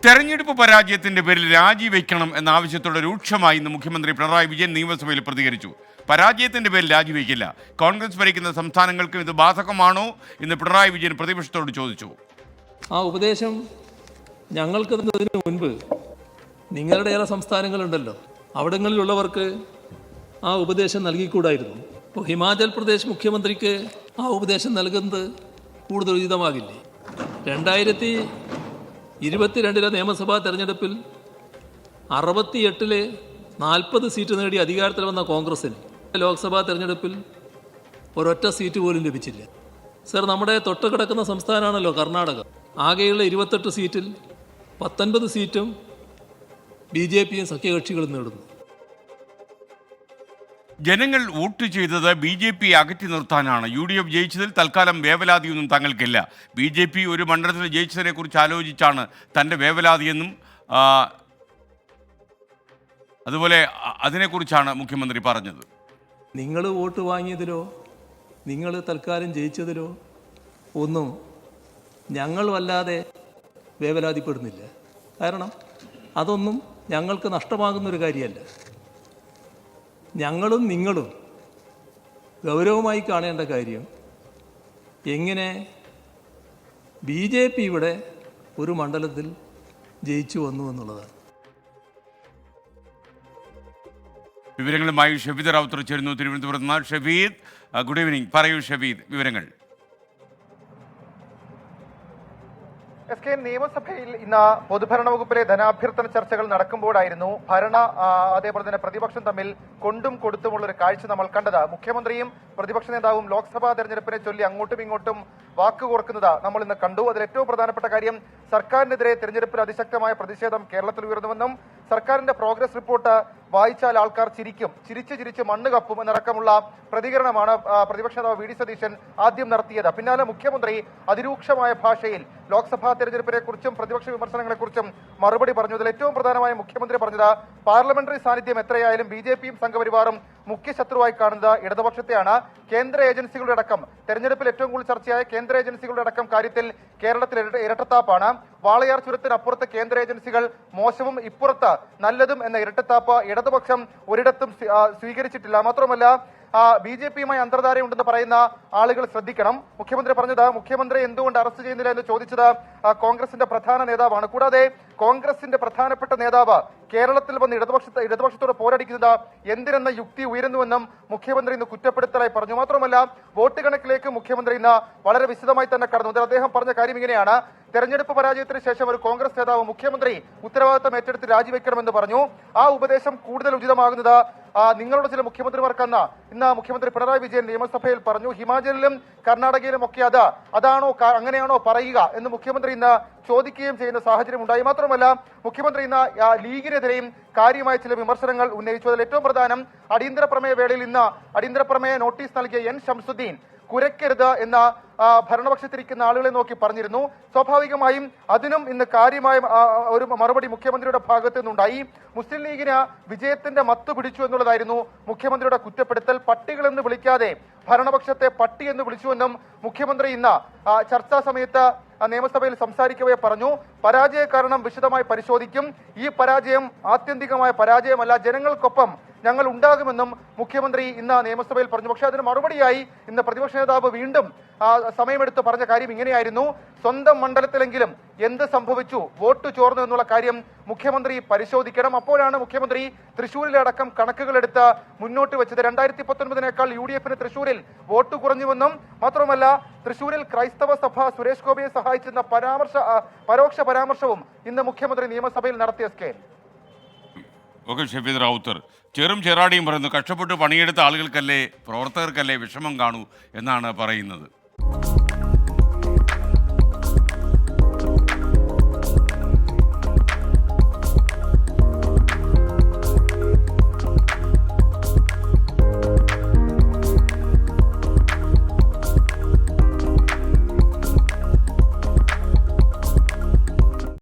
തെരഞ്ഞെടുപ്പ് പരാജയത്തിന്റെ പേരിൽ രാജിവെക്കണം എന്ന ആവശ്യത്തോടെ രൂക്ഷമായി ഇന്ന് മുഖ്യമന്ത്രി പിണറായി വിജയൻ നിയമസഭയിൽ പ്രതികരിച്ചു. പരാജയത്തിന്റെ പേരിൽ രാജിവെക്കില്ല. കോൺഗ്രസ് ഭരിക്കുന്ന സംസ്ഥാനങ്ങൾക്കും ഇത് ബാധകമാണോ എന്ന് പിണറായി വിജയൻ പ്രതിപക്ഷത്തോട് ചോദിച്ചു. ആ ഉപദേശം ഞങ്ങൾക്ക് തന്നതിന് മുൻപ് നിങ്ങളുടെ ചില സംസ്ഥാനങ്ങളുണ്ടല്ലോ, അവിടങ്ങളിലുള്ളവർക്ക് ആ ഉപദേശം നൽകിക്കൂടായിരുന്നു. ഇപ്പോൾ ഹിമാചൽ പ്രദേശ് മുഖ്യമന്ത്രിക്ക് ആ ഉപദേശം നൽകുന്നത് കൂടുതൽ ഉചിതമാകില്ലേ? 2022 നിയമസഭാ തെരഞ്ഞെടുപ്പിൽ 68 40 സീറ്റ് നേടി അധികാരത്തിൽ വന്ന കോൺഗ്രസിന് ലോക്സഭാ തെരഞ്ഞെടുപ്പിൽ ഒരൊറ്റ സീറ്റ് പോലും ലഭിച്ചില്ല. സർ, നമ്മുടെ തൊട്ട് കിടക്കുന്ന സംസ്ഥാനമാണല്ലോ കർണാടക. ആകെയുള്ള 28 സീറ്റിൽ 19 സീറ്റും BJPയും സഖ്യകക്ഷികളും നേടുന്നു. ജനങ്ങൾ വോട്ട് ചെയ്തത് BJP അകറ്റി നിർത്താനാണ്. UDF ജയിച്ചതിൽ തൽക്കാലം വേവലാതിയൊന്നും തങ്ങൾക്കില്ല. BJP ഒരു മണ്ഡലത്തിൽ ജയിച്ചതിനെ കുറിച്ച് ആലോചിച്ചാണ് തൻ്റെ വേവലാതിയെന്നും അതുപോലെ അതിനെക്കുറിച്ചാണ് മുഖ്യമന്ത്രി പറഞ്ഞത്. നിങ്ങൾ വോട്ട് വാങ്ങിയതിലോ നിങ്ങൾ തൽക്കാലം ജയിച്ചതിലോ ഒന്നും ഞങ്ങൾ വല്ലാതെ വേവലാതിപ്പെടുന്നില്ല. കാരണം അതൊന്നും ഞങ്ങൾക്ക് നഷ്ടമാകുന്നൊരു കാര്യമല്ല. ഞങ്ങളും നിങ്ങളും ഗൗരവമായി കാണേണ്ട കാര്യം എങ്ങനെ BJP ഇവിടെ ഒരു മണ്ഡലത്തിൽ ജയിച്ചു വന്നു എന്നുള്ളതാണ്. വിവരങ്ങളുമായി ഷബീദ് റാവുത്തർ ചേരുന്നു തിരുവനന്തപുരത്ത് നിന്ന്. Shabeed, good evening. പറയൂ ഷബീദ്, വിവരങ്ങൾ. SK നിയമസഭയിൽ ഇന്ന് പൊതുഭരണ വകുപ്പിലെ ധനാഭ്യർത്ഥന ചർച്ചകൾ നടക്കുമ്പോഴായിരുന്നു അതേപോലെ തന്നെ പ്രതിപക്ഷം തമ്മിൽ കൊണ്ടും കൊടുത്തുമുള്ള ഒരു കാഴ്ച നമ്മൾ കണ്ടത്. മുഖ്യമന്ത്രിയും പ്രതിപക്ഷ നേതാവും ലോക്സഭാ തെരഞ്ഞെടുപ്പിനെ ചൊല്ലി അങ്ങോട്ടും ഇങ്ങോട്ടും വാക്ക് കോർക്കുന്നത് നമ്മൾ ഇന്ന് കണ്ടു. അതിൽ ഏറ്റവും പ്രധാനപ്പെട്ട കാര്യം സർക്കാരിനെതിരെ തെരഞ്ഞെടുപ്പിൽ അതിശക്തമായ പ്രതിഷേധം കേരളത്തിൽ ഉയർന്നുവെന്നും സർക്കാരിന്റെ പ്രോഗ്രസ് റിപ്പോർട്ട് വായിച്ചാൽ ആൾക്കാർ ചിരിച്ച് മണ്ണ് കപ്പും എന്നടക്കമുള്ള പ്രതികരണമാണ് പ്രതിപക്ഷ നേതാവ് VD സതീശൻ ആദ്യം നടത്തിയത്. പിന്നാലെ മുഖ്യമന്ത്രി അതിരൂക്ഷമായ ഭാഷയിൽ ലോക്സഭാ തെരഞ്ഞെടുപ്പിനെ കുറിച്ചും പ്രതിപക്ഷ വിമർശനങ്ങളെ കുറിച്ചും മറുപടി പറഞ്ഞു. ഇതിൽ ഏറ്റവും പ്രധാനമായ മുഖ്യമന്ത്രി പറഞ്ഞത് പാർലമെന്ററി സാന്നിധ്യം എത്രയായാലും BJPയും സംഘപരിവാറും മുഖ്യ ശത്രുവായി കാണുന്നത് ഇടതുപക്ഷത്തെയാണ്. കേന്ദ്ര ഏജൻസികളുടെ അടക്കം തെരഞ്ഞെടുപ്പിൽ ഏറ്റവും കൂടുതൽ ചർച്ചയായ കേന്ദ്ര ഏജൻസികളുടെ അടക്കം കാര്യത്തിൽ കേരളത്തിൽ ഇരട്ടത്താപ്പാണ്. വാളയാർ ചുരത്തിനപ്പുറത്ത് കേന്ദ്ര ഏജൻസികൾ മോശവും ഇപ്പുറത്ത് നല്ലതും എന്ന ഇരട്ടത്താപ്പ് ഇടതുപക്ഷം ഒരിടത്തും സ്വീകരിച്ചിട്ടില്ല. മാത്രമല്ല BJPയുമായി അന്തർധാരയുണ്ടെന്ന് പറയുന്ന ആളുകൾ ശ്രദ്ധിക്കണം. മുഖ്യമന്ത്രി പറഞ്ഞത് മുഖ്യമന്ത്രി എന്തുകൊണ്ട് അറസ്റ്റ് ചെയ്യുന്നില്ല എന്ന് ചോദിച്ചത് കോൺഗ്രസിന്റെ പ്രധാന നേതാവാണ്. കൂടാതെ കോൺഗ്രസിന്റെ പ്രധാനപ്പെട്ട നേതാവ് കേരളത്തിൽ വന്ന് ഇടതുപക്ഷത്തോട് പോരടിക്കുന്നത് എന്തിനെന്ന യുക്തി ഉയരുന്നുവെന്നും മുഖ്യമന്ത്രി ഇന്ന് കുറ്റപ്പെടുത്തലായി പറഞ്ഞു. മാത്രമല്ല വോട്ട് കണക്കിലേക്ക് മുഖ്യമന്ത്രി ഇന്ന് വളരെ വിശദമായി തന്നെ കടന്നു. അദ്ദേഹം പറഞ്ഞ കാര്യം ഇങ്ങനെയാണ്: തെരഞ്ഞെടുപ്പ് പരാജയത്തിന് ശേഷം ഒരു കോൺഗ്രസ് നേതാവ് മുഖ്യമന്ത്രി ഉത്തരവാദിത്തം ഏറ്റെടുത്ത് രാജിവെക്കണമെന്ന് പറഞ്ഞു. ആ ഉപദേശം കൂടുതൽ ഉചിതമാകുന്നത് നിങ്ങളുടെ ചില മുഖ്യമന്ത്രിമാർക്കെന്ന് ഇന്ന് മുഖ്യമന്ത്രി പിണറായി വിജയൻ നിയമസഭയിൽ പറഞ്ഞു. ഹിമാചലിലും കർണാടകയിലും ഒക്കെ അങ്ങനെയാണോ പറയുക എന്ന് മുഖ്യമന്ത്രി ഇന്ന് ചോദിക്കുകയും ചെയ്യുന്ന സാഹചര്യം ഉണ്ടായി. മാത്രമല്ല മുഖ്യമന്ത്രി ഇന്ന് ലീഗിനെതിരെയും കാര്യമായ ചില വിമർശനങ്ങൾ ഉന്നയിച്ചു. അതിൽ ഏറ്റവും പ്രധാനം അടിയന്തര പ്രമേയ വേളയിൽ ഇന്ന് അടിയന്തര പ്രമേയ നോട്ടീസ് നൽകിയ N ഷംസുദ്ദീൻ കുരയ്ക്കരുത് എന്ന ഭരണപക്ഷത്തിരിക്കുന്ന ആളുകളെ നോക്കി പറഞ്ഞിരുന്നു. സ്വാഭാവികമായും അതിനും ഇന്ന് കാര്യമായ ഒരു മറുപടി മുഖ്യമന്ത്രിയുടെ ഭാഗത്തു നിന്നുണ്ടായി. മുസ്ലിം ലീഗിന് വിജയത്തിന്റെ മത്തു പിടിച്ചു എന്നുള്ളതായിരുന്നു മുഖ്യമന്ത്രിയുടെ കുറ്റപ്പെടുത്തൽ. പട്ടികളെന്ന് വിളിക്കാതെ ഭരണപക്ഷത്തെ പട്ടി എന്ന് വിളിച്ചുവെന്നും മുഖ്യമന്ത്രി ഇന്ന് ചർച്ചാ സമയത്ത് നിയമസഭയിൽ സംസാരിക്കവേ പറഞ്ഞു. പരാജയ കാരണം വിശദമായി പരിശോധിക്കും. ഈ പരാജയം ആത്യന്തികമായ പരാജയമല്ല, ജനങ്ങൾക്കൊപ്പം ഞങ്ങൾ ഉണ്ടാകുമെന്നും മുഖ്യമന്ത്രി ഇന്ന് നിയമസഭയിൽ പറഞ്ഞു. പക്ഷേ അതിന് മറുപടിയായി ഇന്ന് പ്രതിപക്ഷ നേതാവ് വീണ്ടും സമയമെടുത്ത് പറഞ്ഞ കാര്യം ഇങ്ങനെയായിരുന്നു: സ്വന്തം മണ്ഡലത്തിലെങ്കിലും എന്ത് സംഭവിച്ചു, വോട്ട് ചോർന്നു എന്നുള്ള കാര്യം മുഖ്യമന്ത്രി പരിശോധിക്കണം. അപ്പോഴാണ് മുഖ്യമന്ത്രി തൃശ്ശൂരിലടക്കം കണക്കുകൾ എടുത്ത് മുന്നോട്ട് വെച്ചത്. 2019 UDFന് തൃശ്ശൂരിൽ വോട്ട് കുറഞ്ഞുവെന്നും മാത്രമല്ല തൃശ്ശൂരിൽ ക്രൈസ്തവ സഭ സുരേഷ് ഗോപിയെ സഹായിച്ചെന്ന പരോക്ഷ പരാമർശവും ഇന്ന് മുഖ്യമന്ത്രി നിയമസഭയിൽ നടത്തിയ ഷബീദ് റാവുത്തർ. ചെറും ചെറാടിയും പറയുന്നു, കഷ്ടപ്പെട്ട് പണിയെടുത്ത ആളുകൾക്കല്ലേ പ്രവർത്തകർക്കല്ലേ വിഷമം കാണൂ എന്നാണ് പറയുന്നത്.